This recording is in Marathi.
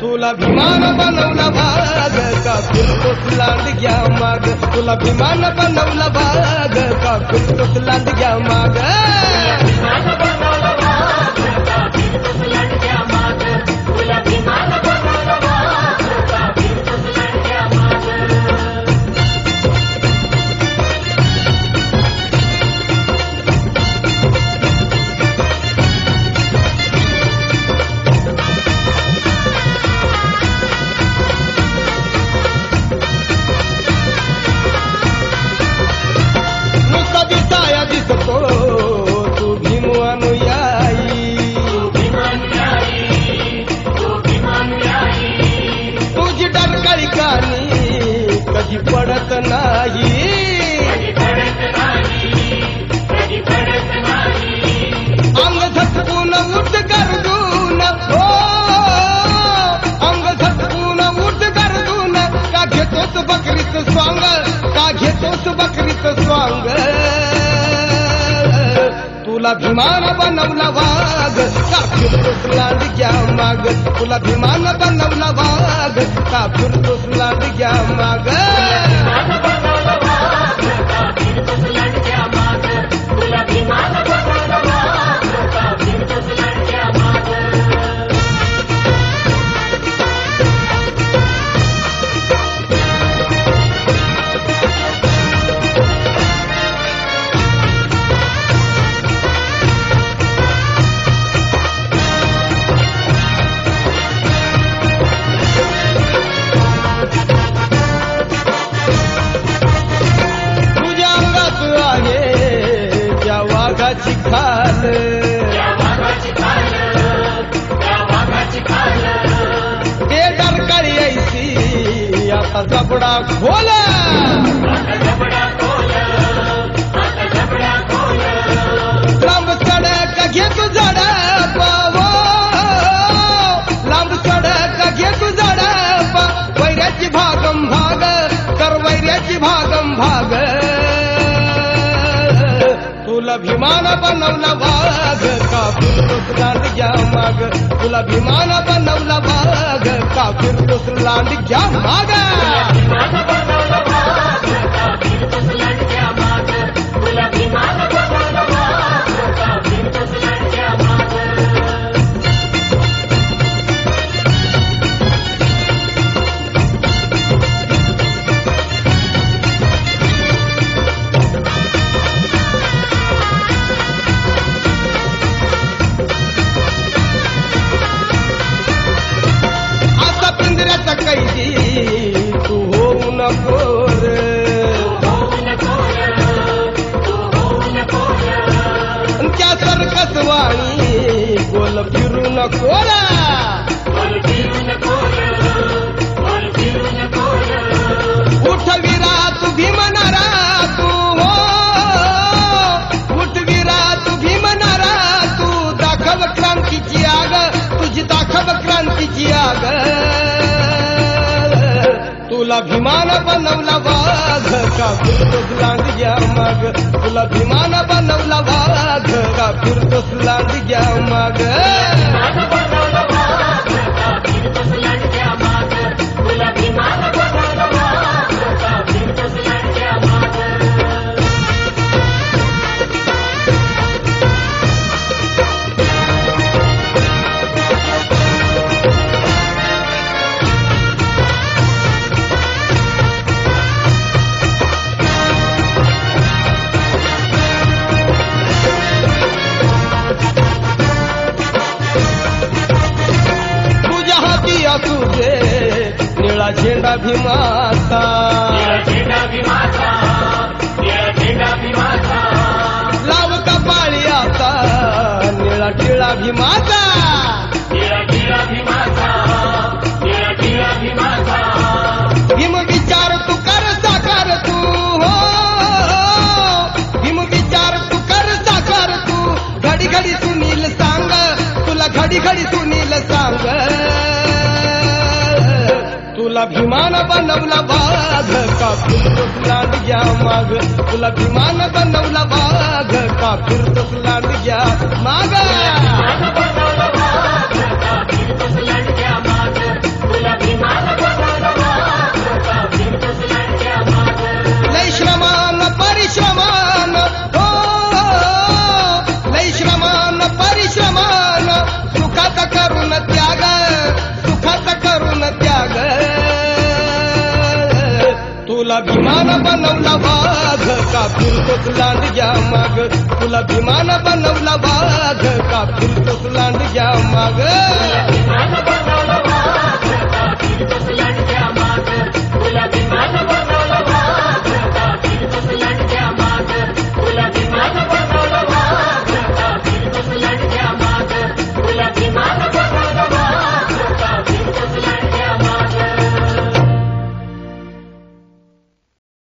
तुला विमान बनवला भाग का फिरतोस लांडग्या माग, तुला विमान बनवला भाग का फिरतोस लांडग्या माग. कधी पडत नाही अंग झटकून उठ गरजून, हो अंग झटकून उठ गरजून. का घेतोस बकरीच स्वांग, का घेतोस बकरीच स्वांग. तुला विमान बनवला वाघ का फिरतोस लांडग्या माग, तुला विमान बनवला वाघ का फिरतोस लांडग्या माग. खाल ते डरकाळी ऐसी आता जबडा खोला, लांब सडक घे तू झडपा, लांब सडक घे तू झडपा. वैऱ्याची भागम भाग कर, वैऱ्याची भागम भाग. तुला विमान बनवला वाघ का फिरतोस लांडग्या माग, तुला विमान बनवला वाघ का फिरतोस लांडग्या माग. कैदी तू होऊ नको रे, त्या सर्कस वाणी गोल फिरू नको रा. उठविरा तू भीमनारा तू, हो उठविरा तू भीमनारा तू. दाखव क्रांतीची आग, तुझी दाखव क्रांतीची आग. तुला विमान बनवला वाघ का फिरतोस लांडग्या माग, तुला विमान बनवला वाघ का फिरतोस लांडग्या माग. झेंडा भीमाचा, लाव कपाळी आता निळा टिळा भीमाचा, भीम विचार तू कर साकार तू, हो भीम विचार तू कर साकार तू, घडी घडी सुनील सांग तुला, घडी घडी सुनील सांग, तुला भीमान बनवला वाघ का फिरतोस लांडग्या माग, तुला भीमान बनवला वाघ का फिरतोस लांडग्या माग, लय श्रमान परिश्रमान, हो लय श्रमान परिश्रमान, सुखात करून त्याग, सुखात करून त्याग, तुला भीमान बनवला वाघ का फिरतोस लांडग्या माग, तुला भीमान बनवला वाघ का फिरतोस लांडग्या माग.